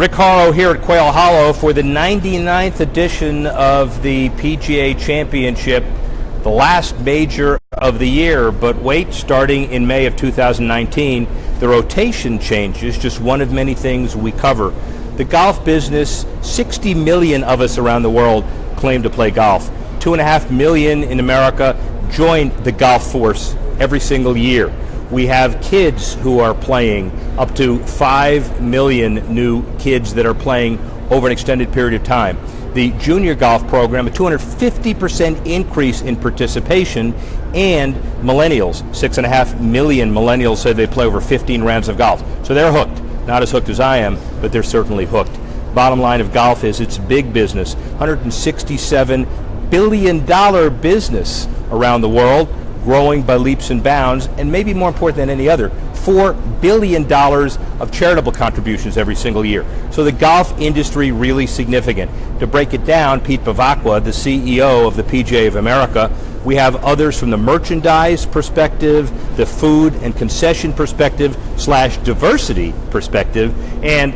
Rick Horrow here at Quail Hollow for the 99th edition of the PGA Championship, the last major of the year. But wait, starting in May of 2019, the rotation changes, just one of many things we cover. The golf business, 60 million of us around the world claim to play golf. 2.5 million in America join the golf force every single year. We have kids who are playing, up to 5 million new kids that are playing over an extended period of time. The junior golf program, a 250% increase in participation, and millennials, 6.5 million millennials say they play over 15 rounds of golf. So they're hooked. Not as hooked as I am, but they're certainly hooked. Bottom line of golf is it's big business, $167 billion business around the world, growing by leaps and bounds, and maybe more important than any other, $4 billion of charitable contributions every single year. So the golf industry really significant. To break it down, Pete Bavacqua, the CEO of the PGA of America, we have others from the merchandise perspective, the food and concession perspective / diversity perspective, and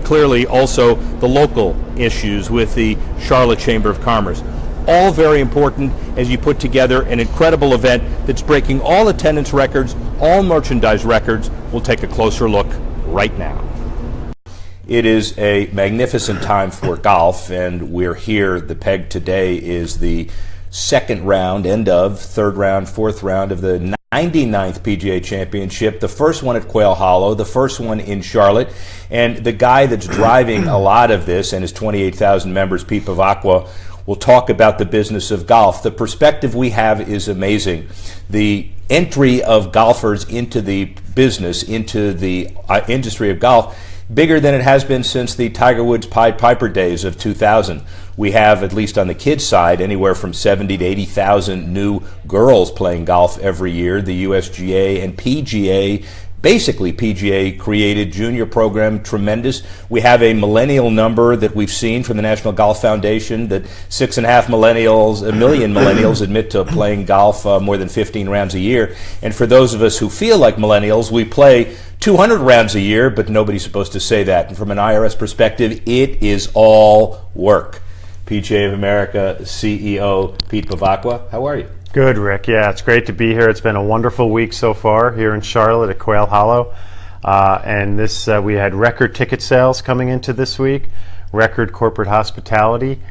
clearly also the local issues with the Charlotte Chamber of Commerce. All very important as you put together an incredible event that's breaking all attendance records, all merchandise records. We'll take a closer look right now. It is a magnificent time for golf, and we're here. The peg today is the second round, third round, fourth round of the 99th PGA Championship, the first one at Quail Hollow, the first one in Charlotte, and the guy that's driving a lot of this and his 28,000 members, Pete Bavacqua, will talk about the business of golf. The perspective we have is amazing. The entry of golfers into the business, into the industry of golf, bigger than it has been since the Tiger Woods Pied Piper days of 2000. We have, at least on the kids' side, anywhere from 70 to 80,000 new girls playing golf every year. The USGA and PGA, basically PGA created junior program, tremendous. We have a millennial number that we've seen from the National Golf Foundation that 6.5 million millennials admit to playing golf more than 15 rounds a year. And for those of us who feel like millennials, we play 200 rounds a year, but nobody's supposed to say that. And from an IRS perspective, it is all work. PGA of America CEO Pete Bavacqua, how are you? Good, Rick. Yeah, it's great to be here. It's been a wonderful week so far here in Charlotte at Quail Hollow. And this we had record ticket sales coming into this week, record corporate hospitality.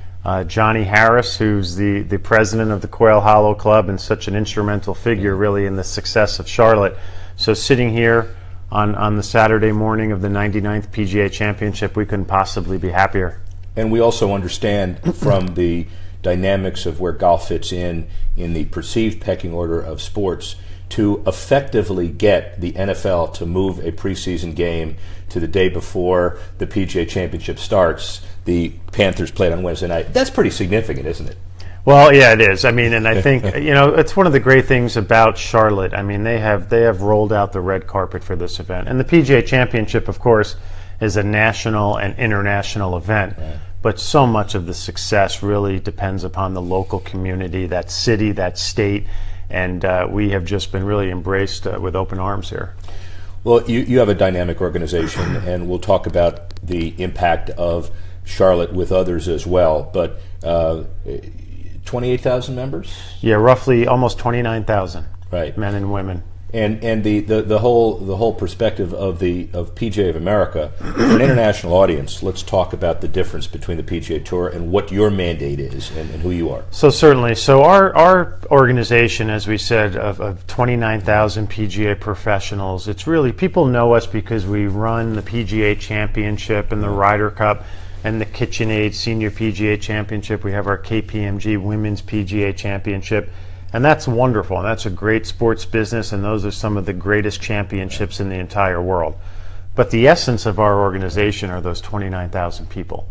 Johnny Harris, who's the president of the Quail Hollow Club and such an instrumental figure really in the success of Charlotte. So sitting here on the Saturday morning of the 99th PGA Championship, we couldn't possibly be happier. And we also understand from the dynamics of where golf fits in the perceived pecking order of sports, to effectively get the NFL to move a preseason game to the day before the PGA Championship starts. The Panthers played on Wednesday night. That's pretty significant, isn't it? Well, yeah, it is. I mean, and I think, it's one of the great things about Charlotte. I mean, they have rolled out the red carpet for this event. And the PGA Championship, of course, is a national and international event. Right. But so much of the success really depends upon the local community, that city, that state, and we have just been really embraced with open arms here. Well, you have a dynamic organization, and we'll talk about the impact of Charlotte with others as well, but 28,000 members? Yeah, roughly almost 29,000 right. Men and women. And the whole perspective of PGA of America for an international audience. Let's talk about the difference between the PGA Tour and what your mandate is and who you are. So certainly, our organization, as we said, of 29,000 PGA professionals. It's really, people know us because we run the PGA Championship and the Ryder Cup and the KitchenAid Senior PGA Championship. We have our KPMG Women's PGA Championship. And that's wonderful, and that's a great sports business, and those are some of the greatest championships in the entire world. But the essence of our organization are those 29,000 people.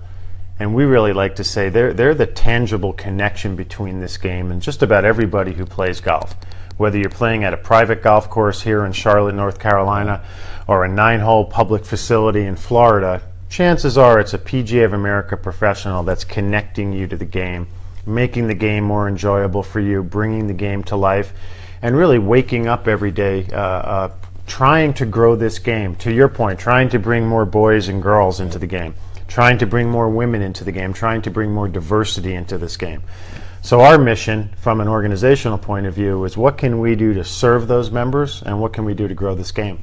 And we really like to say they're the tangible connection between this game and just about everybody who plays golf. Whether you're playing at a private golf course here in Charlotte, North Carolina, or a 9-hole public facility in Florida, chances are it's a PGA of America professional that's connecting you to the game, making the game more enjoyable for you, bringing the game to life, and really waking up every day trying to grow this game. To your point, trying to bring more boys and girls into the game. trying to bring more women into the game, trying to bring more diversity into this game. So our mission from an organizational point of view is what can we do to serve those members and what can we do to grow this game?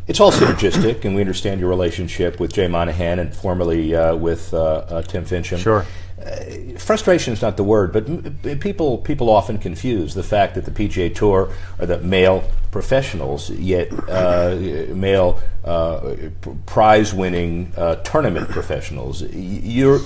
It's all synergistic, and we understand your relationship with Jay Monahan and formerly with Tim Fincham. Sure. Frustration is not the word, but people often confuse the fact that the PGA Tour are the male professionals, yet male prize-winning tournament professionals. Your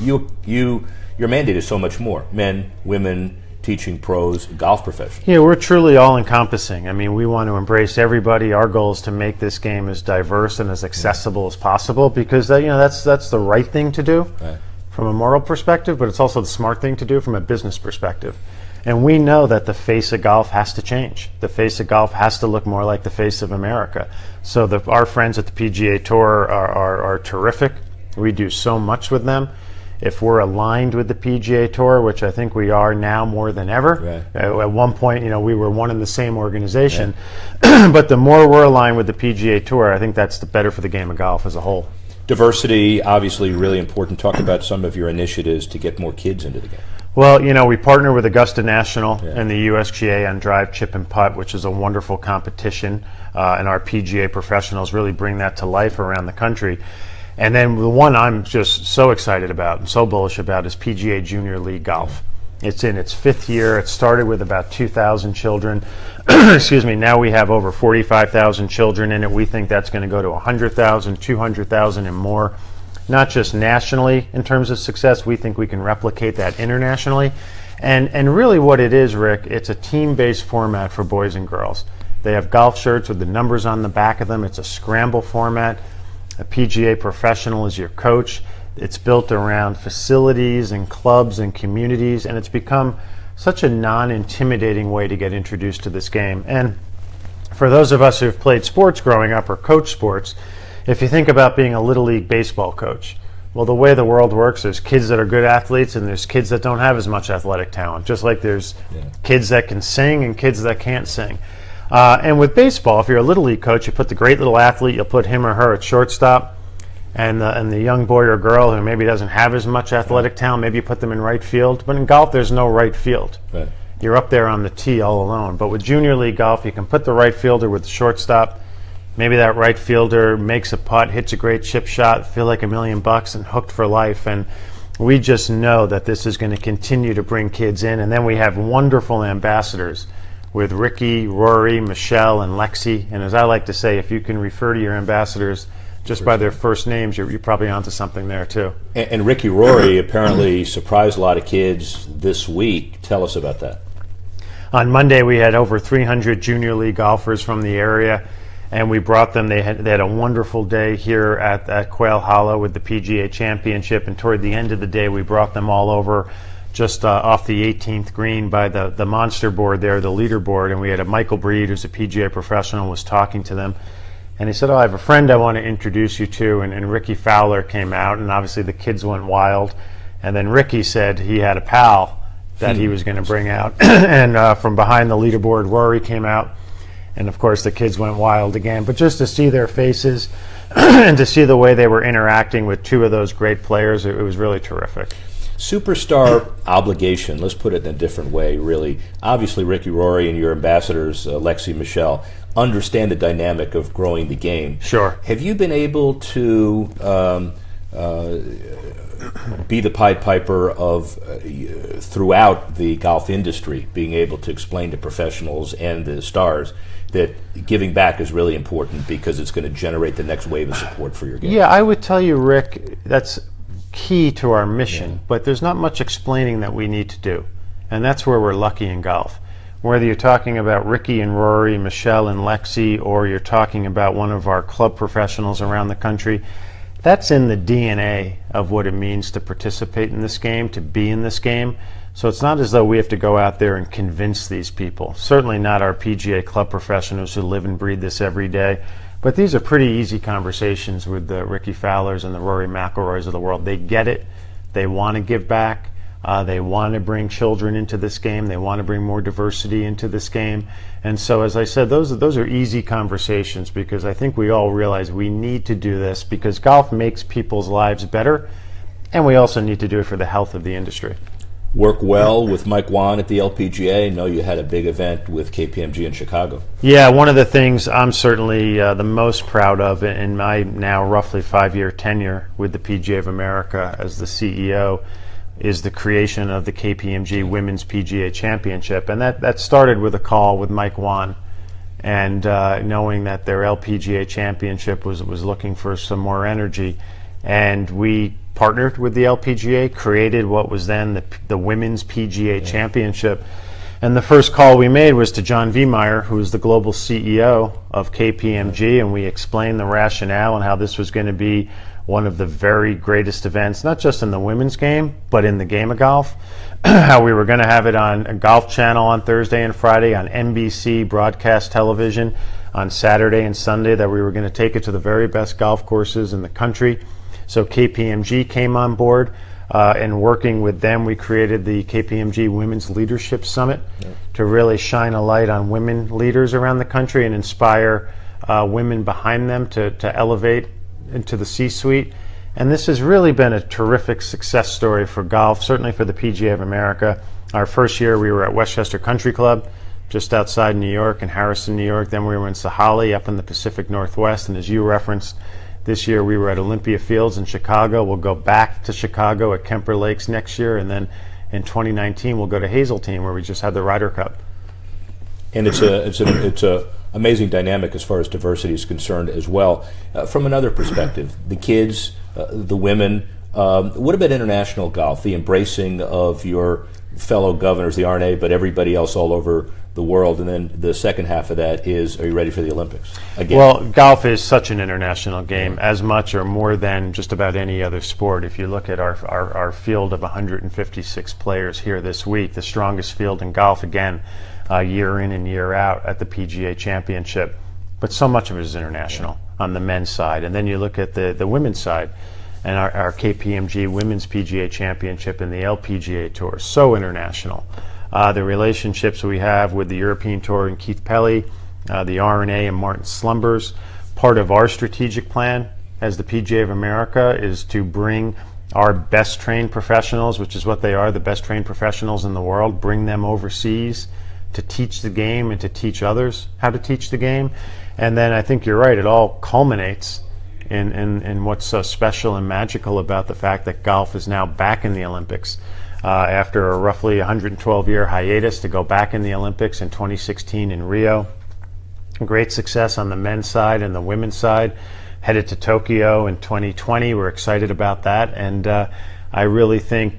mandate is so much more: men, women, teaching pros, golf professionals. Yeah, we're truly all-encompassing. I mean, we want to embrace everybody. Our goal is to make this game as diverse and as accessible as possible, because that's the right thing to do. Right. From a moral perspective, but it's also the smart thing to do from a business perspective. And we know that the face of golf has to change. The face of golf has to look more like the face of America. So our friends at the PGA Tour are terrific. We do so much with them. If we're aligned with the PGA Tour, which I think we are now more than ever. Right. At one point, we were one and the same organization. Yeah. But the more we're aligned with the PGA Tour, I think that's the better for the game of golf as a whole. Diversity, obviously really important. Talk about some of your initiatives to get more kids into the game. Well, we partner with Augusta National and the USGA on drive, chip, and putt, which is a wonderful competition, and our PGA professionals really bring that to life around the country. And then the one I'm just so excited about and so bullish about is PGA Junior League Golf. It's in its 5th year. It started with about 2,000 children. Excuse me. Now we have over 45,000 children in it. We think that's going to go to 100,000, 200,000 and more. Not just nationally in terms of success. We think we can replicate that internationally. And really what it is, Rick, it's a team-based format for boys and girls. They have golf shirts with the numbers on the back of them. It's a scramble format. A PGA professional is your coach. It's built around facilities and clubs and communities, and it's become such a non-intimidating way to get introduced to this game. And for those of us who've played sports growing up or coached sports, if you think about being a Little League baseball coach, well, the way the world works, there's kids that are good athletes and there's kids that don't have as much athletic talent, just like there's kids that can sing and kids that can't sing. And with baseball, if you're a Little League coach, you put the great little athlete, you'll put him or her at shortstop, and the young boy or girl who maybe doesn't have as much athletic talent, maybe you put them in right field. But in golf, there's no right field. Right. You're up there on the tee all alone. But with Junior League Golf, you can put the right fielder with the shortstop. Maybe that right fielder makes a putt, hits a great chip shot, feel like $1 million and hooked for life. And we just know that this is going to continue to bring kids in. And then we have wonderful ambassadors with Ricky, Rory, Michelle, and Lexi. And as I like to say, if you can refer to your ambassadors just by their first names, you're probably onto something there too. And Ricky Rory apparently surprised a lot of kids this week. Tell us about that. On Monday, we had over 300 Junior League golfers from the area, and we brought them. They had a wonderful day here at Quail Hollow with the PGA Championship, and toward the end of the day, we brought them all over just off the 18th green by the monster board there, the leaderboard, and we had a Michael Breed, who's a PGA professional, was talking to them. And he said, I have a friend I want to introduce you to. And Ricky Fowler came out, and obviously the kids went wild. And then Ricky said he had a pal that he was going to bring out. And from behind the leaderboard, Rory came out. And, of course, the kids went wild again. But just to see their faces and to see the way they were interacting with two of those great players, it was really terrific. Superstar obligation, let's put it in a different way, really. Obviously, Ricky Rory and your ambassadors, Lexi, Michelle, understand the dynamic of growing the game. Sure. Have you been able to be the Pied Piper of throughout the golf industry, being able to explain to professionals and the stars that giving back is really important because it's going to generate the next wave of support for your game? Yeah, I would tell you, Rick, that's key to our mission, but there's not much explaining that we need to do. And that's where we're lucky in golf. Whether you're talking about Ricky and Rory, Michelle and Lexi, or you're talking about one of our club professionals around the country, that's in the DNA of what it means to participate in this game, to be in this game. So it's not as though we have to go out there and convince these people. Certainly not our PGA club professionals who live and breathe this every day. But these are pretty easy conversations with the Ricky Fowlers and the Rory McIlroys of the world. They get it. They want to give back. They want to bring children into this game. They want to bring more diversity into this game. And so, as I said, those are easy conversations, because I think we all realize we need to do this because golf makes people's lives better, and we also need to do it for the health of the industry. Work well with Mike Wan at the LPGA. I know you had a big event with KPMG in Chicago. Yeah, one of the things I'm certainly the most proud of in my now roughly 5-year tenure with the PGA of America as the CEO is the creation of the KPMG Women's PGA Championship. And that started with a call with Mike Wan, and knowing that their LPGA Championship was looking for some more energy. And we partnered with the LPGA, created what was then the Women's PGA Championship. And the first call we made was to John Viemeyer, who is the global CEO of KPMG, and we explained the rationale and how this was going to be one of the very greatest events, not just in the women's game, but in the game of golf. How we were going to have it on a Golf Channel on Thursday and Friday, on NBC broadcast television on Saturday and Sunday, that we were going to take it to the very best golf courses in the country. So KPMG came on board, and working with them, we created the KPMG Women's Leadership Summit to really shine a light on women leaders around the country and inspire women behind them to elevate into the C-suite. And this has really been a terrific success story for golf, certainly for the PGA of America. Our first year we were at Westchester Country Club, just outside New York, in Harrison, New York. Then we were in Sahalee, up in the Pacific Northwest. And as you referenced, this year we were at Olympia Fields in Chicago. We'll go back to Chicago at Kemper Lakes next year. And then in 2019, we'll go to Hazeltine, where we just had the Ryder Cup. And it's a amazing dynamic as far as diversity is concerned as well. From another perspective, the kids, the women, what about international golf, the embracing of your fellow governors, the RNA, but everybody else all over the world? And then the second half of that is, are you ready for the Olympics again? Well, golf is such an international game, as much or more than just about any other sport. If you look at our field of 156 players here this week, the strongest field in golf, again, year in and year out at the PGA Championship. But so much of it is international on the men's side. And then you look at the women's side, and our KPMG Women's PGA Championship and the LPGA Tour, so international. The relationships we have with the European Tour and Keith Pelly, the R&A and Martin Slumbers. Part of our strategic plan as the PGA of America is to bring our best trained professionals, which is what they are, the best trained professionals in the world, bring them overseas to teach the game and to teach others how to teach the game. And then I think you're right, it all culminates in what's so special and magical about the fact that golf is now back in the Olympics. After a roughly 112-year hiatus, to go back in the Olympics in 2016 in Rio. Great success on the men's side and the women's side. Headed to Tokyo in 2020. We're excited about that. And I really think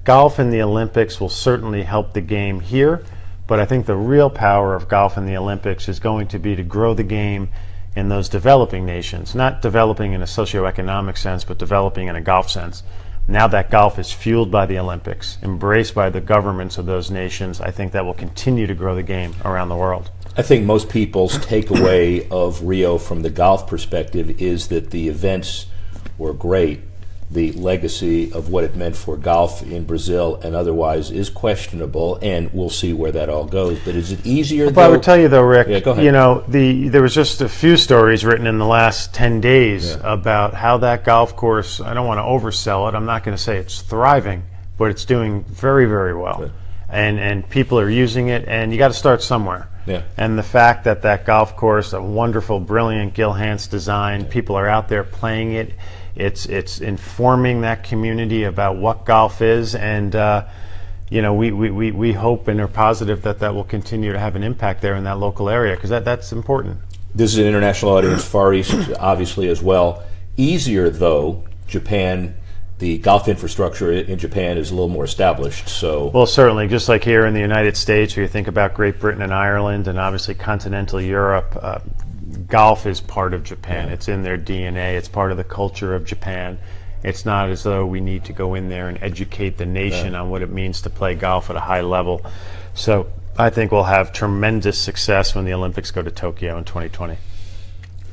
golf in the Olympics will certainly help the game here. But I think the real power of golf in the Olympics is going to be to grow the game in those developing nations. Not developing in a socioeconomic sense, but developing in a golf sense. Now that golf is fueled by the Olympics, embraced by the governments of those nations, I think that will continue to grow the game around the world. I think most people's takeaway of Rio from the golf perspective is that the events were great. The legacy of what it meant for golf in Brazil and otherwise is questionable, and we'll see where that all goes. But is it easier, Well, I would tell you, though, Rick, Yeah, go ahead. you know, there was just a few stories written in the last 10 days about how that golf course, I don't want to oversell it, I'm not going to say it's thriving, but it's doing very, very well. Good. And people are using it, and you got to start somewhere. Yeah. And the fact that that golf course, a wonderful, brilliant Gil Hanse design, people are out there playing it. It's informing that community about what golf is, and you know, we hope and are positive that that will continue to have an impact there in that local area, because that's important. This is an international audience, Far East obviously as well. Easier, though, Japan, the golf infrastructure in Japan is a little more established. So, Well, certainly, just like here in the United States, where you think about Great Britain and Ireland, and obviously continental Europe, golf is part of Japan. It's in their DNA. It's part of the culture of Japan. It's not as though we need to go in there and educate the nation on what it means to play golf at a high level. So I think we'll have tremendous success when the Olympics go to Tokyo in 2020.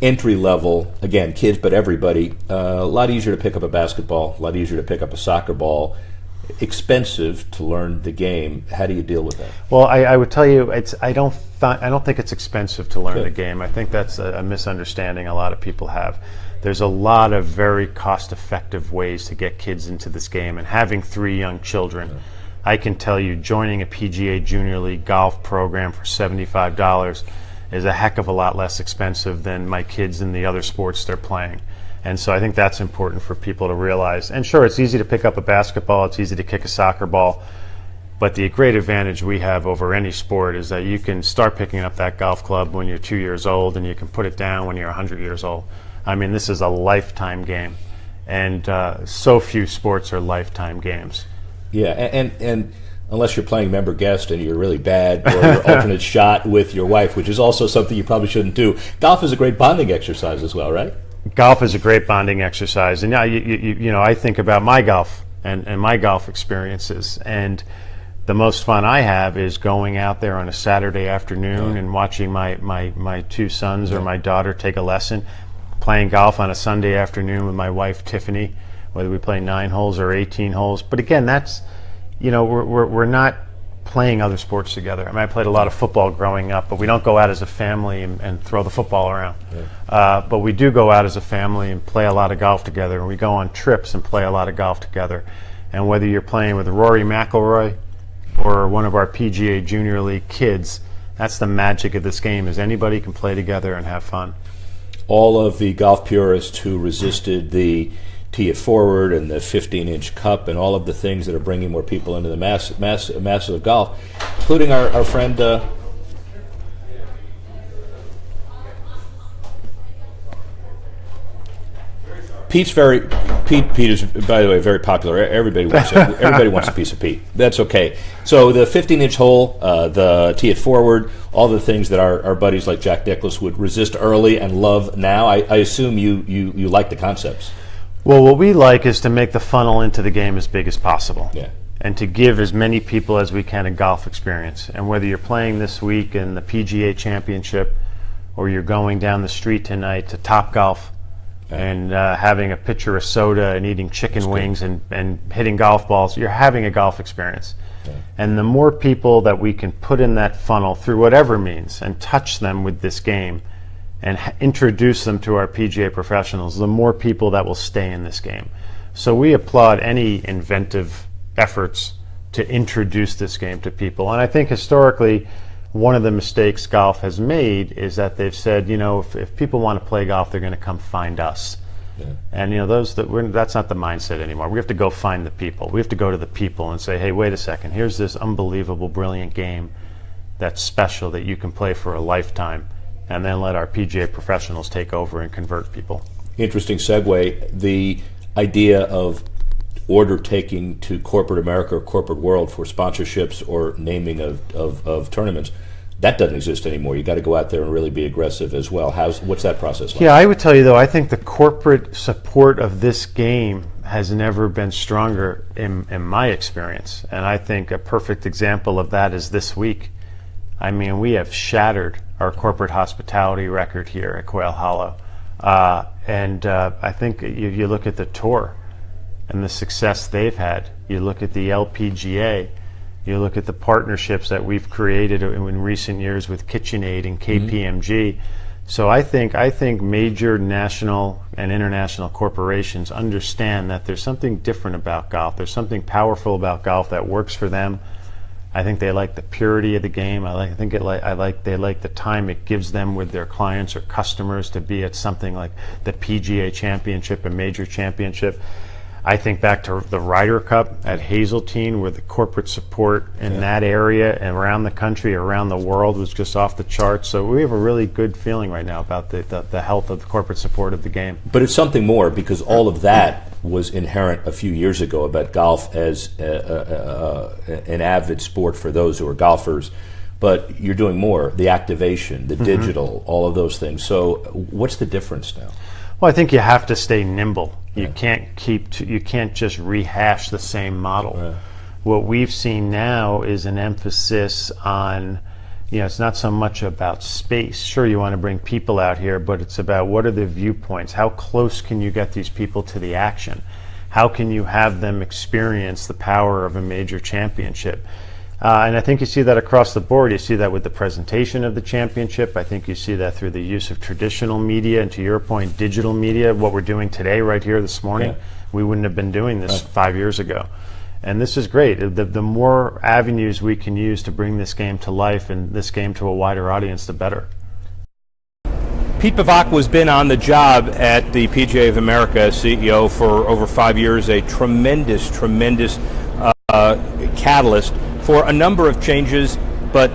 entry level, again, kids, but everybody, a lot easier to pick up a basketball, a lot easier to pick up a soccer ball. expensive to learn the game. How do you deal with that? Well, I would tell you, I don't think it's expensive to learn Good. the game. I think that's a misunderstanding a lot of people have. There's a lot of very cost-effective ways to get kids into this game, and having 3 young children, I can tell you, joining a PGA Junior League golf program for $75 is a heck of a lot less expensive than my kids in the other sports they're playing. And so I think that's important for people to realize. And sure, it's easy to pick up a basketball, it's easy to kick a soccer ball, but the great advantage we have over any sport is that you can start picking up that golf club when you're 2 years old, and you can put it down when you're 100 years old. I mean, this is a lifetime game, and so few sports are lifetime games. Yeah, and unless you're playing member guest and you're really bad, or your alternate shot with your wife, which is also something you probably shouldn't do. Golf is a great bonding exercise as well, right? Golf is a great bonding exercise, and now you know, I think about my golf and my golf experiences, and the most fun I have is going out there on a Saturday afternoon and watching my 2 sons or my daughter take a lesson, playing golf on a Sunday afternoon with my wife Tiffany, whether we play 9 holes or 18 holes. But again, that's, you know, we're not playing other sports together. I mean, I played a lot of football growing up, but we don't go out as a family and throw the football around. But we do go out as a family and play a lot of golf together, and we go on trips and play a lot of golf together. And whether you're playing with Rory McIlroy or one of our PGA Junior League kids, that's the magic of this game, is anybody can play together and have fun. All of the golf purists who resisted the tee it forward and the 15-inch cup and all of the things that are bringing more people into the mass of golf, including our friend Pete is, by the way, very popular. Everybody wants a piece of Pete. That's okay. So the 15-inch hole, the tee it forward, all the things that our buddies like Jack Nicklaus would resist early and love now. I assume you like the concepts. Well, what we like is to make the funnel into the game as big as possible. Yeah. And to give as many people as we can a golf experience. And whether you're playing this week in the PGA Championship, or you're going down the street tonight to Top Golf and having a pitcher of soda and eating chicken wings and hitting golf balls, you're having a golf experience. Yeah. And the more people that we can put in that funnel through whatever means and touch them with this game and introduce them to our PGA professionals, the more people that will stay in this game. So we applaud any inventive efforts to introduce this game to people. And I think historically, one of the mistakes golf has made is that they've said, you know, if people want to play golf, they're going to come find us. Yeah. And you know, that's not the mindset anymore. We have to go find the people. We have to go to the people and say, hey, wait a second, here's this unbelievable, brilliant game that's special that you can play for a lifetime, and then let our PGA professionals take over and convert people. Interesting segue. The idea of order taking to corporate America or corporate world for sponsorships or naming of tournaments, that doesn't exist anymore. You got to go out there and really be aggressive as well. What's that process like? Yeah, I would tell you though, I think the corporate support of this game has never been stronger in my experience. And I think a perfect example of that is this week. I mean, we have shattered our corporate hospitality record here at Quail Hollow. And I think you look at the tour and the success they've had. You look at the LPGA. You look at the partnerships that we've created in recent years with KitchenAid and KPMG. So I think major national and international corporations understand that there's something different about golf. There's something powerful about golf that works for them. I think they like the purity of the game. They like the time it gives them with their clients or customers to be at something like the PGA Championship, a major championship. I think back to the Ryder Cup at Hazeltine, where the corporate support in that area and around the country, around the world, was just off the charts. So we have a really good feeling right now about the health of the corporate support of the game. But it's something more, because all of that was inherent a few years ago about golf as an avid sport for those who are golfers. But you're doing more, the activation, the digital, all of those things. So what's the difference now? Well, I think you have to stay nimble. You can't just rehash the same model. Right. What we've seen now is an emphasis on, it's not so much about space. Sure, you want to bring people out here, but it's about what are the viewpoints? How close can you get these people to the action? how can you have them experience the power of a major championship? And I think you see that across the board. You see that with the presentation of the championship. I think you see that through the use of traditional media, and to your point, digital media, what we're doing today right here this morning. Yeah. We wouldn't have been doing this 5 years ago. And this is great. The more avenues we can use to bring this game to life and this game to a wider audience, the better. Pete Bevacqua been on the job at the PGA of America as CEO for over 5 years, a tremendous catalyst for a number of changes, but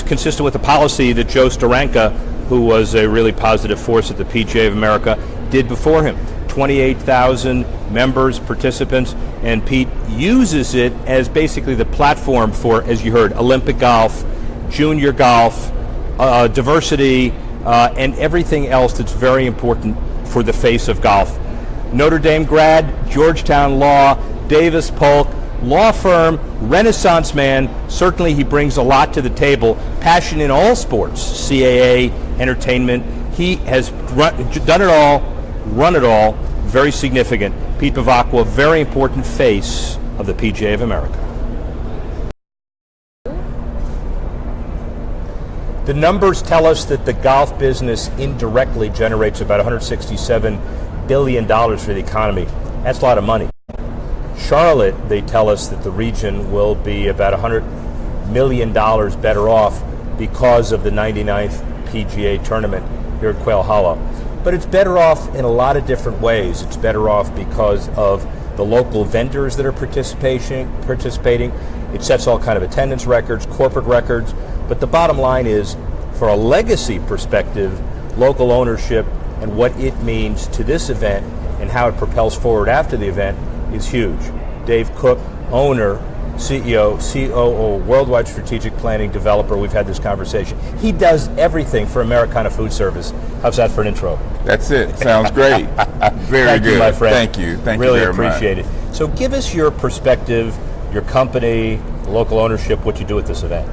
consistent with the policy that Joe Steranka, who was a really positive force at the PGA of America, did before him. 28,000 members, participants, and Pete uses it as basically the platform for, as you heard, Olympic golf, junior golf, diversity, and everything else that's very important for the face of golf. Notre Dame grad, Georgetown Law, Davis Polk, law firm, Renaissance man. Certainly he brings a lot to the table. Passion in all sports, CAA, entertainment. He has done it all, run it all. Very significant. Pete Bevacqua, very important face of the PGA of America. The numbers tell us that the golf business indirectly generates about $167 billion for the economy. That's a lot of money. Charlotte, they tell us that the region will be about $100 million better off because of the 99th PGA tournament here at Quail Hollow. But it's better off in a lot of different ways. It's better off because of the local vendors that are participating. It sets all kind of attendance records, corporate records. But the bottom line is, for a legacy perspective, local ownership and what it means to this event and how it propels forward after the event is huge. Dave Cook, owner, CEO, COO, Worldwide Strategic Planning Developer. We've had this conversation. He does everything for Americana Food Service. How's that for an intro? That's it. Sounds great. Very Thank good. You, my friend. Thank you. Thank really you very appreciate much. it. So give us your perspective, your company, local ownership, what you do at this event.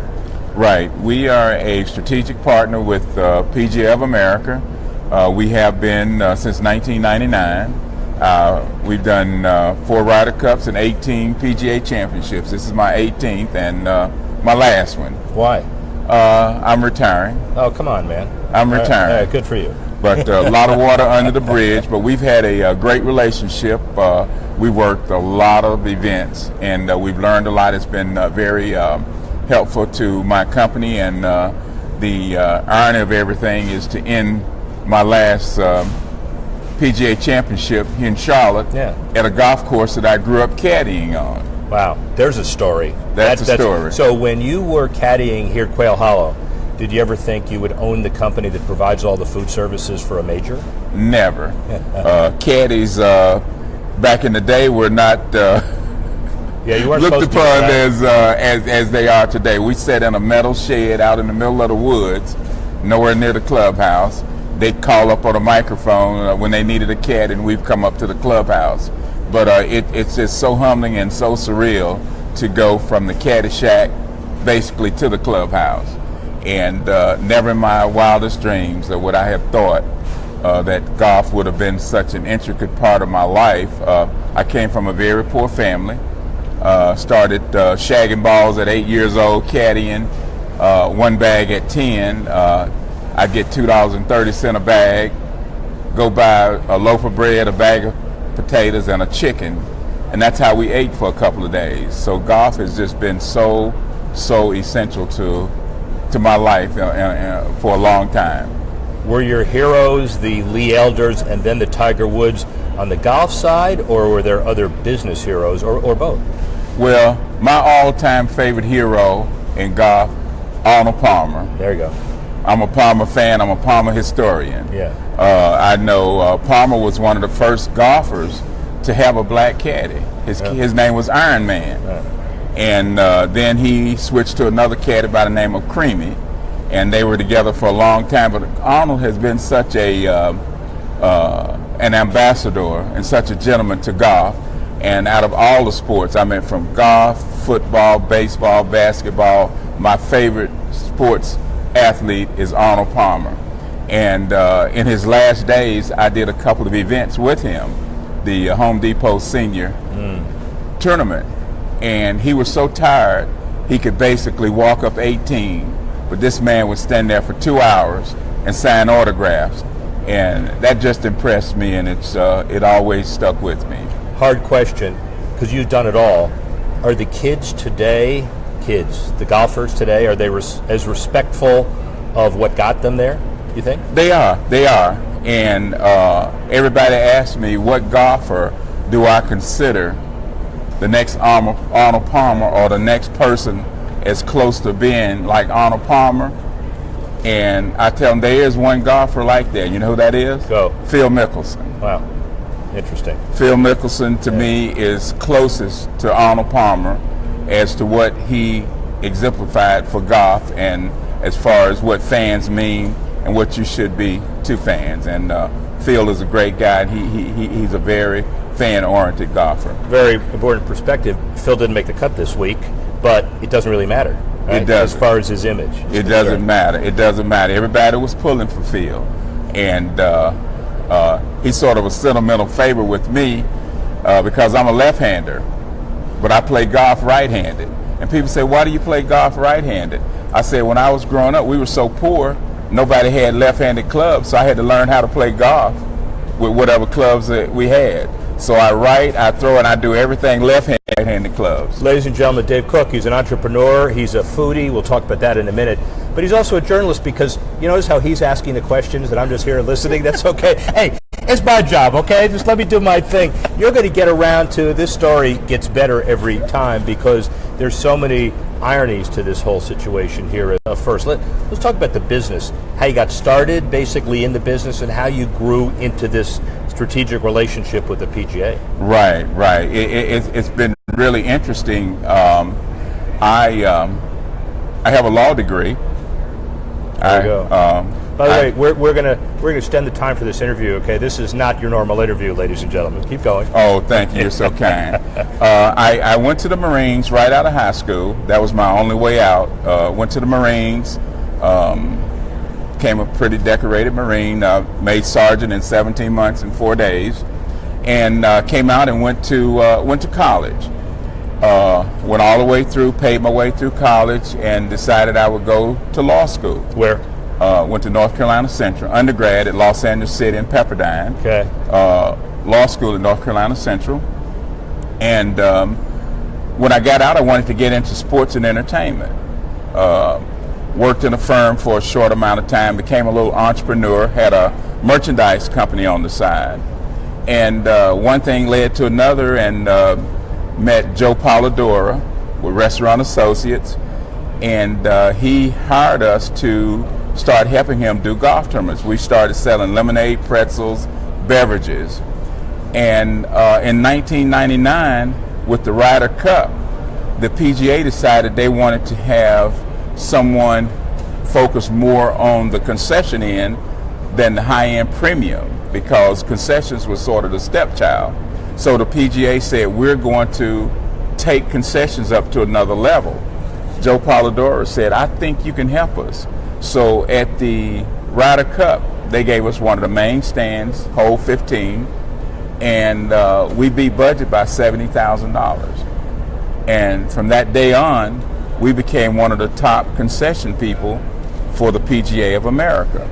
Right. We are a strategic partner with PGA of America. We have been since 1999. We've done 4 Ryder Cups and 18 PGA Championships. This is my 18th and my last one. Why? I'm retiring. Oh, come on, man. I'm retiring. All right, good for you. But a lot of water under the bridge. But we've had a great relationship. We worked a lot of events, and we've learned a lot. It's been very helpful to my company. And the irony of everything is to end my last PGA Championship here in Charlotte at a golf course that I grew up caddying on. Wow, there's a story. That's a story. So when you were caddying here at Quail Hollow, did you ever think you would own the company that provides all the food services for a major? Never. Caddies back in the day were not you weren't looked supposed to upon do that. as they are today. We sat in a metal shed out in the middle of the woods, nowhere near the clubhouse. They'd call up on a microphone when they needed a cat, and we've come up to the clubhouse. But it's just so humbling and so surreal to go from the caddy shack basically to the clubhouse. And never in my wildest dreams would I have thought that golf would have been such an intricate part of my life. I came from a very poor family. Started shagging balls at 8 years old, caddying, 1 bag at 10. I'd get $2.30 a bag, go buy a loaf of bread, a bag of potatoes, and a chicken, and that's how we ate for a couple of days. So golf has just been so essential to my life for a long time. Were your heroes the Lee Elders and then the Tiger Woods on the golf side, or were there other business heroes, or both? Well, my all-time favorite hero in golf, Arnold Palmer. There you go. I'm a Palmer fan. I'm a Palmer historian. Yeah. I know Palmer was one of the first golfers to have a black caddy. His name was Iron Man. And then he switched to another caddy by the name of Creamy, and they were together for a long time. But Arnold has been such an ambassador and such a gentleman to golf. And out of all the sports, I mean, from golf, football, baseball, basketball, my favorite sports athlete is Arnold Palmer. And in his last days, I did a couple of events with him. the Home Depot Senior Tournament, and he was so tired he could basically walk up 18, but this man would stand there for 2 hours and sign autographs, and that just impressed me, and it always stuck with me. Hard question, because you've done it all. Are the kids today, the golfers today, are they as respectful of what got them there, you think? They are. And everybody asks me, what golfer do I consider the next Arnold Palmer, or the next person as close to being like Arnold Palmer? And I tell them there is one golfer like that. You know who that is? Go. Phil Mickelson. Wow. Interesting. Phil Mickelson to me is closest to Arnold Palmer as to what he exemplified for golf, and as far as what fans mean and what you should be to fans. And Phil is a great guy. He's a very fan-oriented golfer. Very important perspective. Phil didn't make the cut this week, but it doesn't really matter. Right? It doesn't. As far as his image. It doesn't matter. It doesn't matter. Everybody was pulling for Phil. And he's sort of a sentimental favorite with me because I'm a left-hander, but I play golf right-handed. And people say, why do you play golf right-handed? I said, when I was growing up, we were so poor, nobody had left-handed clubs, so I had to learn how to play golf with whatever clubs that we had. So I write, I throw, and I do everything left-handed clubs. Ladies and gentlemen, Dave Cook, he's an entrepreneur, he's a foodie, we'll talk about that in a minute, but he's also a journalist, because you notice how he's asking the questions and I'm just here listening? That's okay. Hey, it's my job, okay? Just let me do my thing. You're going to get around to, this story gets better every time because there's so many ironies to this whole situation here. First, let's talk about the business, how you got started basically in the business and how you grew into this strategic relationship with the PGA. Right. It's been really interesting. I have a law degree. There you go. By the way, we're gonna extend the time for this interview. Okay, this is not your normal interview, ladies and gentlemen. Keep going. Oh, thank you. You're so kind. I went to the Marines right out of high school. That was my only way out. Went to the Marines. Became a pretty decorated Marine. Made sergeant in 17 months and 4 days, and came out and went to college. Went all the way through, paid my way through college, and decided I would go to law school. Where? Went to North Carolina Central, undergrad at Los Angeles City and Pepperdine. Okay. Law school at North Carolina Central. And when I got out, I wanted to get into sports and entertainment. Worked in a firm for a short amount of time, became a little entrepreneur, had a merchandise company on the side. And one thing led to another, and met Joe Polidora with Restaurant Associates, and he hired us to start helping him do golf tournaments. We started selling lemonade, pretzels, beverages. And in 1999, with the Ryder Cup, the PGA decided they wanted to have someone focus more on the concession end than the high-end premium, because concessions was sort of the stepchild. So the PGA said, we're going to take concessions up to another level. Joe Polidora said, I think you can help us. So at the Ryder Cup, they gave us one of the main stands, hole 15, and we beat budget by $70,000. And from that day on, we became one of the top concession people for the PGA of America.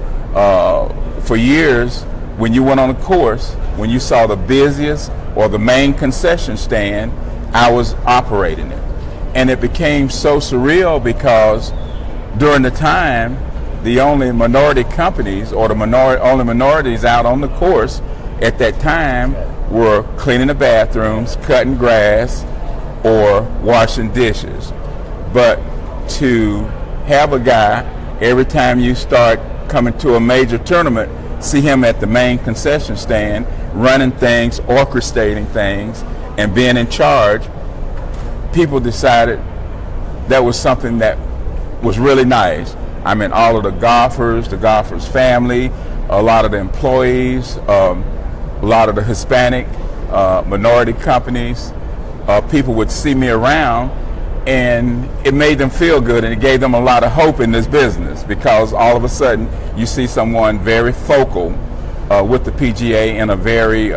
For years, when you went on a course, when you saw the busiest or the main concession stand, I was operating it. And it became so surreal because during the time, the only minority companies or the only minorities out on the course at that time were cleaning the bathrooms, cutting grass, or washing dishes. But to have a guy, every time you start coming to a major tournament, see him at the main concession stand, running things, orchestrating things, and being in charge, people decided that was something that was really nice. I mean, all of the golfers' family, a lot of the employees, a lot of the Hispanic minority companies, people would see me around, and it made them feel good, and it gave them a lot of hope in this business, because all of a sudden you see someone very focal with the PGA in a very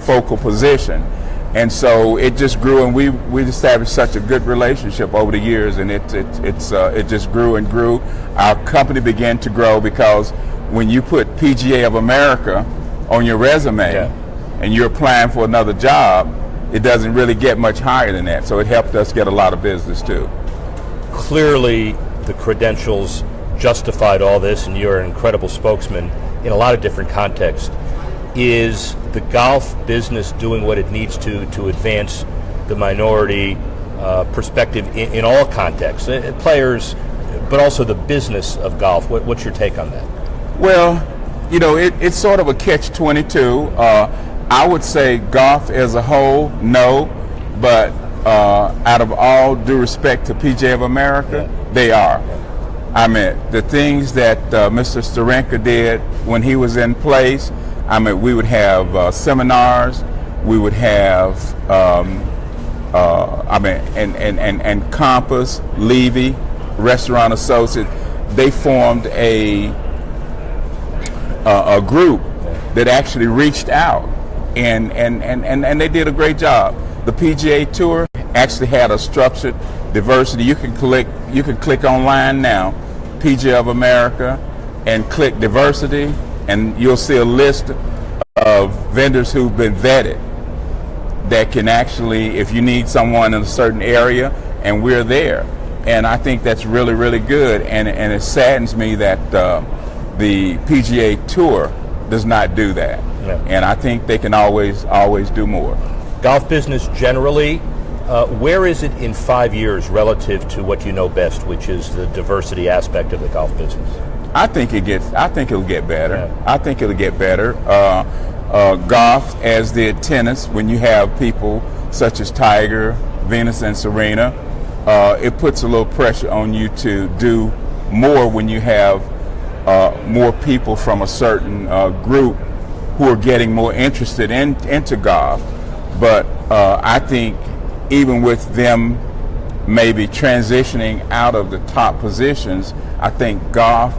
focal position. And so it just grew, and we established such a good relationship over the years, and it just grew and grew. Our company began to grow because when you put PGA of America on your resume, Yeah. and you're applying for another job, it doesn't really get much higher than that. So it helped us get a lot of business too. Clearly, the credentials justified all this, and you're an incredible spokesman in a lot of different contexts. Is the golf business doing what it needs to advance the minority perspective in all contexts, players, but also the business of golf? What's your take on that? Well, you know, it's sort of a catch-22. I would say golf as a whole, no, but out of all due respect to PGA of America, they are. I mean, the things that Mr. Steranka did when he was in place, I mean, we would have seminars, we would have, and Compass, Levy, Restaurant Associates, they formed a group that actually reached out, and they did a great job. The PGA Tour actually had a structured diversity. You can click online now, PGA of America, and click diversity, and you'll see a list of vendors who've been vetted that can actually, if you need someone in a certain area, and we're there. And I think that's really, really good, and it saddens me that the PGA Tour does not do that. Yeah. And I think they can always do more. Golf business generally, where is it in 5 years relative to what you know best, which is the diversity aspect of the golf business? I think it'll get better. Yeah. I think it'll get better. Golf, as did tennis, when you have people such as Tiger, Venus, and Serena, it puts a little pressure on you to do more when you have more people from a certain group who are getting more interested into golf. But I think even with them maybe transitioning out of the top positions, I think golf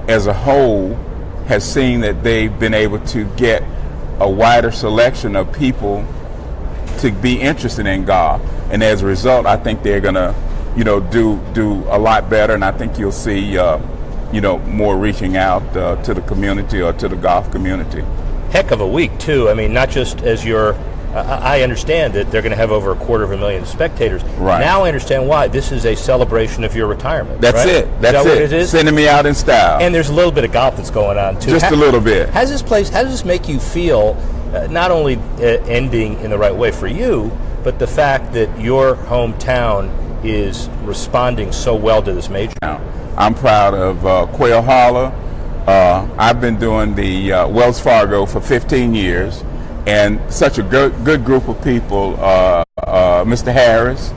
as a whole has seen that they've been able to get a wider selection of people to be interested in golf. And as a result, I think they're going to, do a lot better. And I think you'll see, more reaching out to the community or to the golf community. Heck of a week, too. I mean, not just as your... I understand that they're going to have over 250,000 spectators. Right. Now I understand why. This is a celebration of your retirement. That's right? it. That's is that what it is? Sending me out in style. And there's a little bit of golf that's going on, too. Just a little bit. How does this make you feel, not only ending in the right way for you, but the fact that your hometown is responding so well to this major? I'm proud of Quail Hollow. I've been doing the Wells Fargo for 15 years. And such a good group of people, Mr. Harris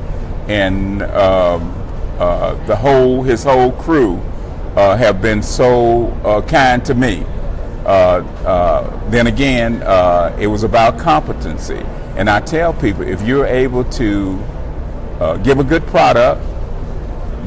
and his whole crew have been so kind to me. Then again, it was about competency. And I tell people, if you're able to give a good product,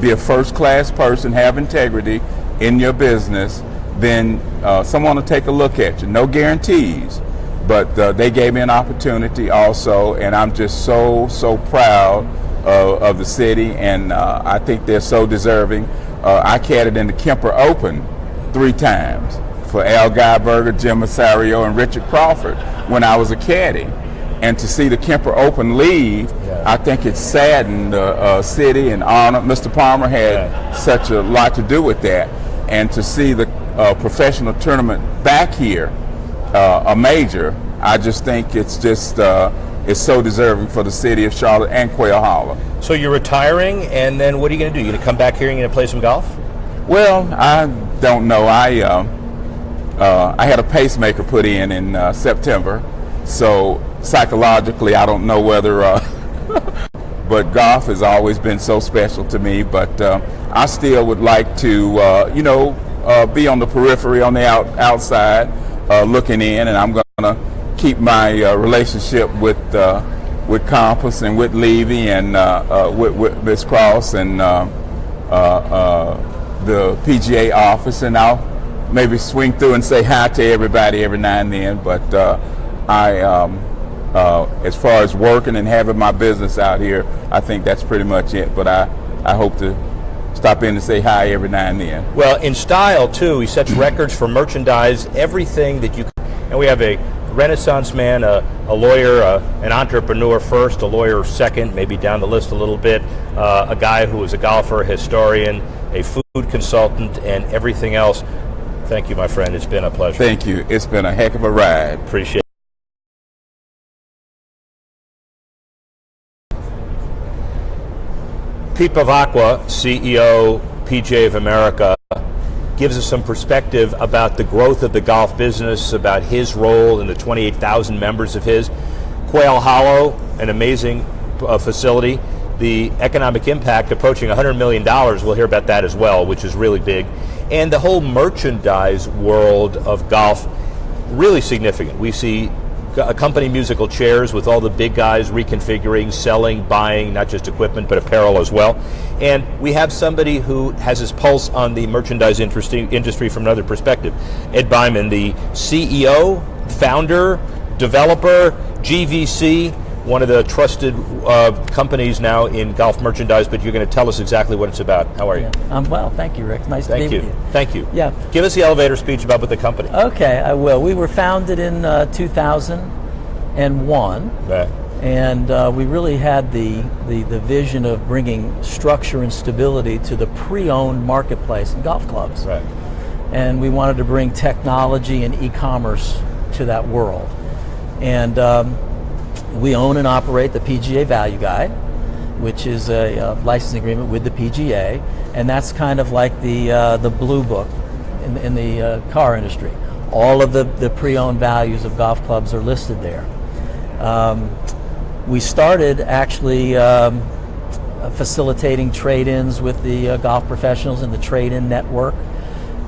be a first-class person, have integrity in your business, then someone will take a look at you. No guarantees. But they gave me an opportunity also, and I'm just so proud of the city, and I think they're so deserving. I caddied in the Kemper Open 3 times for Al Guyberger, Jim Masario, and Richard Crawford when I was a caddy. And to see the Kemper Open leave, I think it saddened the city and honor. Mr. Palmer had such a lot to do with that. And to see the professional tournament back here, a major, I just think it's so deserving for the city of Charlotte and Quail Hollow. So you're retiring, and then what are you going to do? You're going to come back here and you're going to play some golf? Well, I don't know. I had a pacemaker put in September, so psychologically I don't know whether but golf has always been so special to me. But I still would like to be on the periphery, on the outside, looking in, and I'm going to keep my relationship with Compass and with Levy and with Miss Cross and the PGA office, and I'll maybe swing through and say hi to everybody every now and then. But As far as working and having my business out here, I think that's pretty much it. But I hope to stop in to say hi every now and then. Well, in style too, he sets records for merchandise, everything that you can. And we have a Renaissance man, a lawyer, an entrepreneur first, a lawyer second, maybe down the list a little bit, a guy who is a golfer, a historian, a food consultant, and everything else. Thank you, my friend. It's been a pleasure. Thank you. It's been a heck of a ride. Appreciate it. Pete Bavacqua, CEO, PGA of America, gives us some perspective about the growth of the golf business, about his role in the 28,000 members of his. Quail Hollow, an amazing facility. The economic impact approaching $100 million. We'll hear about that as well, which is really big. And the whole merchandise world of golf, really significant. We see company musical chairs with all the big guys reconfiguring, selling, buying, not just equipment, but apparel as well. And we have somebody who has his pulse on the merchandise industry from another perspective. Ed Byman, the CEO, founder, developer, GVC, one of the trusted companies now in golf merchandise, but you're going to tell us exactly what it's about. How are you? I'm well, thank you, Rick. Nice to be with you. Thank you. Yeah. Give us the elevator speech about the company. Okay, I will. We were founded in 2001, Right. and we really had the vision of bringing structure and stability to the pre-owned marketplace in golf clubs. Right. And we wanted to bring technology and e-commerce to that world. And we own and operate the PGA Value Guide, which is a licensing agreement with the PGA, and that's kind of like the blue book in the car industry. All of the pre-owned values of golf clubs are listed there. We started actually facilitating trade-ins with the golf professionals in the trade-in network,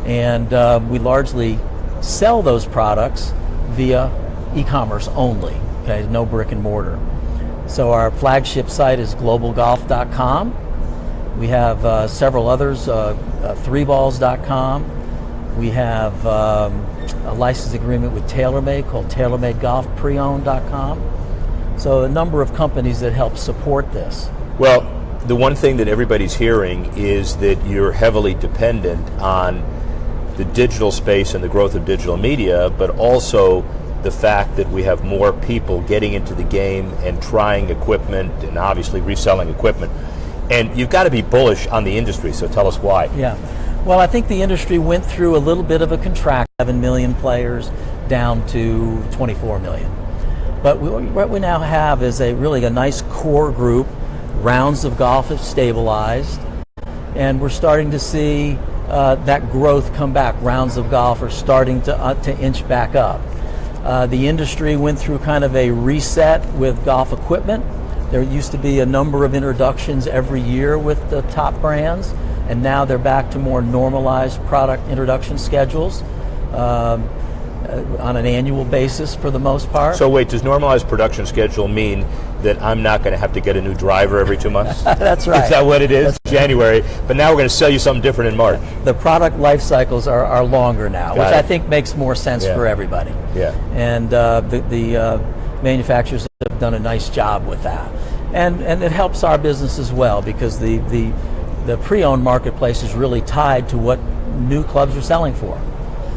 and we largely sell those products via e-commerce only. Okay, no brick and mortar. So our flagship site is globalgolf.com. We have several others, 3balls.com. We have a license agreement with TaylorMade called TaylorMadeGolfPreowned.com. So a number of companies that help support this. Well, the one thing that everybody's hearing is that you're heavily dependent on the digital space and the growth of digital media, but also the fact that we have more people getting into the game and trying equipment and obviously reselling equipment. And you've got to be bullish on the industry, so tell us why. Yeah. Well, I think the industry went through a little bit of a contraction, 7 million players down to 24 million. But what we now have is a nice core group. Rounds of golf have stabilized, and we're starting to see that growth come back. Rounds of golf are starting to inch back up. The industry went through kind of a reset with golf equipment. There used to be a number of introductions every year with the top brands, and now they're back to more normalized product introduction schedules on an annual basis for the most part. So wait, does normalized production schedule mean that I'm not going to have to get a new driver every 2 months? That's right. Is that what it is? January, but now we're going to sell you something different in March. The product life cycles are longer now, which I think makes more sense for everybody. Yeah. And the manufacturers have done a nice job with that. And it helps our business as well, because the pre-owned marketplace is really tied to what new clubs are selling for.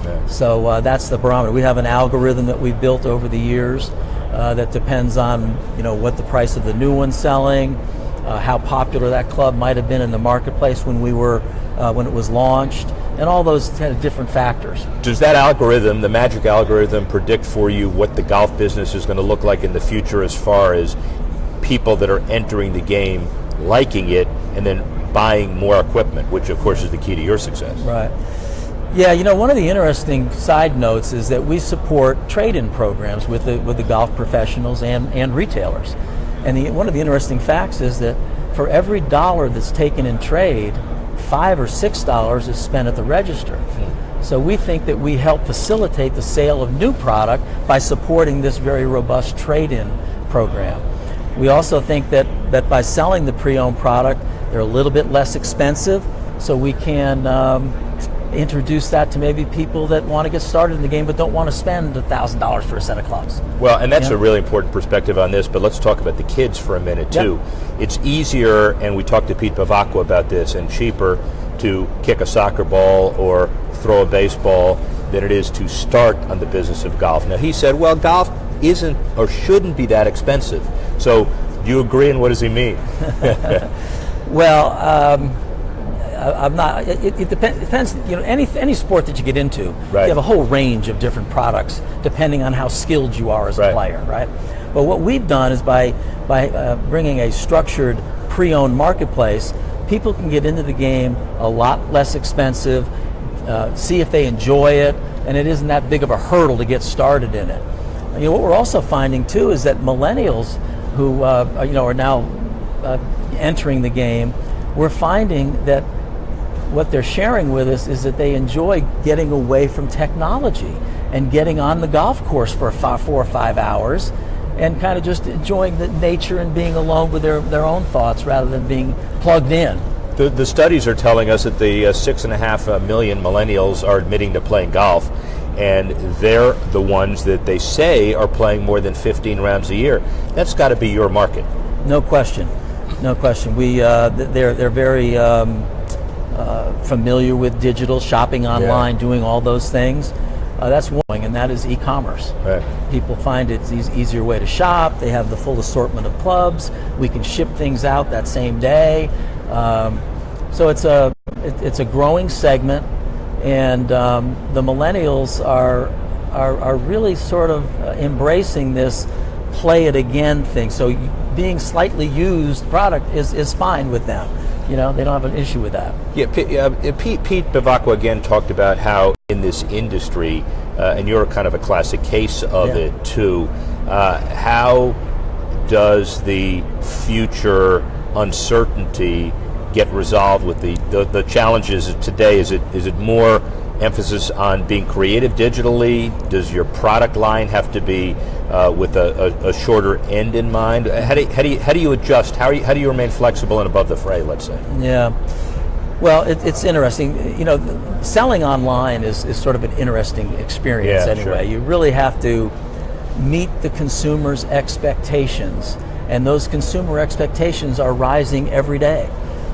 Yeah. So that's the barometer. We have an algorithm that we've built over the years that depends on what the price of the new one's selling, how popular that club might have been in the marketplace when it was launched, and all those kind of different factors. Does that algorithm, the magic algorithm, predict for you what the golf business is going to look like in the future as far as people that are entering the game, liking it, and then buying more equipment, which of course is the key to your success? Right. Yeah, one of the interesting side notes is that we support trade-in programs with the golf professionals and retailers. And one of the interesting facts is that for every dollar that's taken in trade, $5 or $6 is spent at the register. So we think that we help facilitate the sale of new product by supporting this very robust trade-in program. We also think that by selling the pre-owned product, they're a little bit less expensive, so we can introduce that to maybe people that want to get started in the game but don't want to spend $1,000 for a set of clubs. Well, and that's a really important perspective on this, but let's talk about the kids for a minute too. Yep. It's easier, and we talked to Pete Bavacqua about this, and cheaper to kick a soccer ball or throw a baseball than it is to start on the business of golf. Now, he said, well, golf isn't or shouldn't be that expensive. So do you agree, and what does he mean? Well, I'm not. It depends. You know, any sport that you get into, Right. you have a whole range of different products depending on how skilled you are as a Right. player, right? But what we've done is by bringing a structured pre-owned marketplace, people can get into the game a lot less expensive, see if they enjoy it, and it isn't that big of a hurdle to get started in it. You know, what we're also finding too is that millennials who are now entering the game, we're finding that what they're sharing with us is that they enjoy getting away from technology and getting on the golf course for 4 or 5 hours and kind of just enjoying the nature and being alone with their own thoughts rather than being plugged in. The studies are telling us that the 6.5 million millennials are admitting to playing golf, and they're the ones that they say are playing more than 15 rounds a year. That's got to be your market. No question, no question. They're very familiar with digital shopping online, doing all those things. That's one, and that is e-commerce. Right. People find it's an easier way to shop. They have the full assortment of clubs. We can ship things out that same day. So it's a growing segment, and the millennials are really sort of embracing this play it again thing. So being slightly used product is fine with them. You know, they don't have an issue with that. Yeah, Pete Bavacqua again talked about how in this industry, and you're kind of a classic case of it too, how does the future uncertainty get resolved with the challenges of today? Is it more emphasis on being creative digitally? Does your product line have to be with a shorter end in mind? How do you adjust? How do you remain flexible and above the fray, let's say? Yeah. Well, it's interesting. You know, selling online is sort of an interesting experience anyway. Sure. You really have to meet the consumer's expectations, and those consumer expectations are rising every day.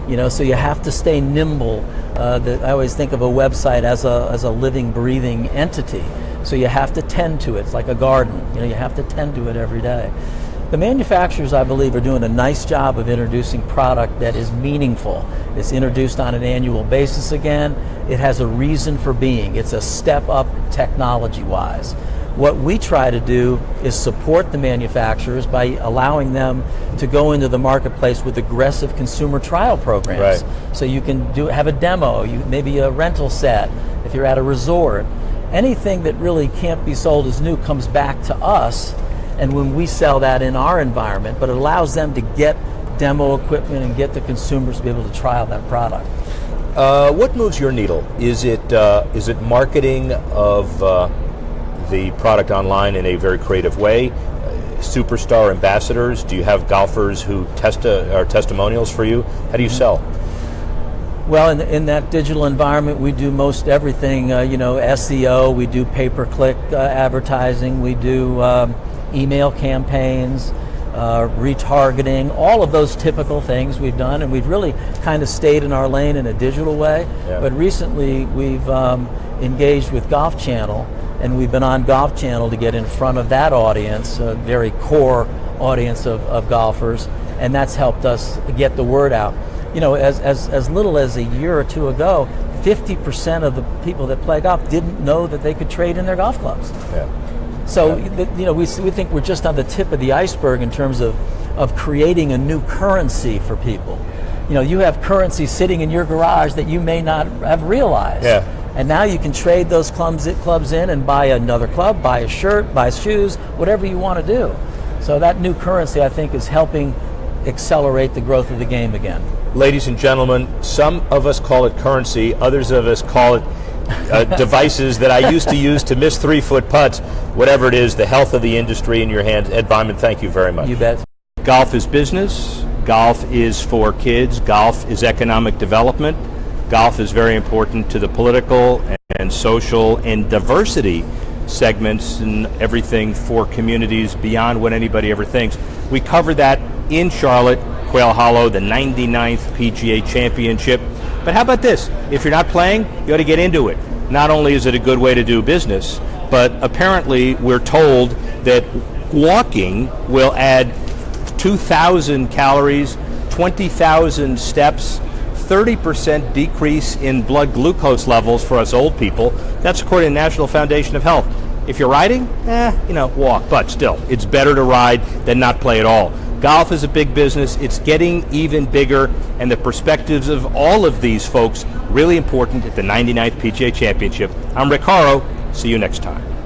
You know, so you have to stay nimble. I always think of a website as a living, breathing entity. So you have to tend to it. It's like a garden. You know, you have to tend to it every day. The manufacturers, I believe, are doing a nice job of introducing product that is meaningful. It's introduced on an annual basis again. It has a reason for being. It's a step up technology-wise. What we try to do is support the manufacturers by allowing them to go into the marketplace with aggressive consumer trial programs. Right. So you can have a demo, maybe a rental set, if you're at a resort. Anything that really can't be sold as new comes back to us, and when we sell that in our environment, but it allows them to get demo equipment and get the consumers to be able to trial that product. What moves your needle? Is it marketing of the product online in a very creative way? Superstar ambassadors? Do you have golfers who are testimonials for you? How do you sell? Well, in that digital environment, we do most everything. SEO. We do pay-per-click advertising. We do email campaigns, retargeting. All of those typical things we've done, and we've really kind of stayed in our lane in a digital way. Yeah. But recently, we've engaged with Golf Channel, and we've been on Golf Channel to get in front of that audience, a very core audience of golfers, and that's helped us get the word out. You know, as little as a year or two ago, 50% of the people that play golf didn't know that they could trade in their golf clubs. Yeah. So, we think we're just on the tip of the iceberg in terms of creating a new currency for people. You know, you have currency sitting in your garage that you may not have realized. Yeah. And now you can trade those clubs in and buy another club, buy a shirt, buy shoes, whatever you want to do. So that new currency, I think, is helping accelerate the growth of the game again. Ladies and gentlemen, some of us call it currency, others of us call it devices that I used to use to miss 3-foot putts. Whatever it is, the health of the industry in your hands. Ed Byman, thank you very much. You bet. Golf is business. Golf is for kids. Golf is economic development. golf is very important to the political and social and diversity segments and everything for communities beyond what anybody ever thinks. We cover that in Charlotte, Quail Hollow, the 99th PGA Championship. But how about this? If you're not playing, you ought to get into it. Not only is it a good way to do business, but apparently we're told that walking will add 2,000 calories, 20,000 steps, 30% decrease in blood glucose levels for us old people. That's according to the National Foundation of Health. If you're riding, walk. But still, it's better to ride than not play at all. Golf is a big business. It's getting even bigger, and the perspectives of all of these folks really important at the 99th PGA Championship. I'm Rick Horrow. See you next time.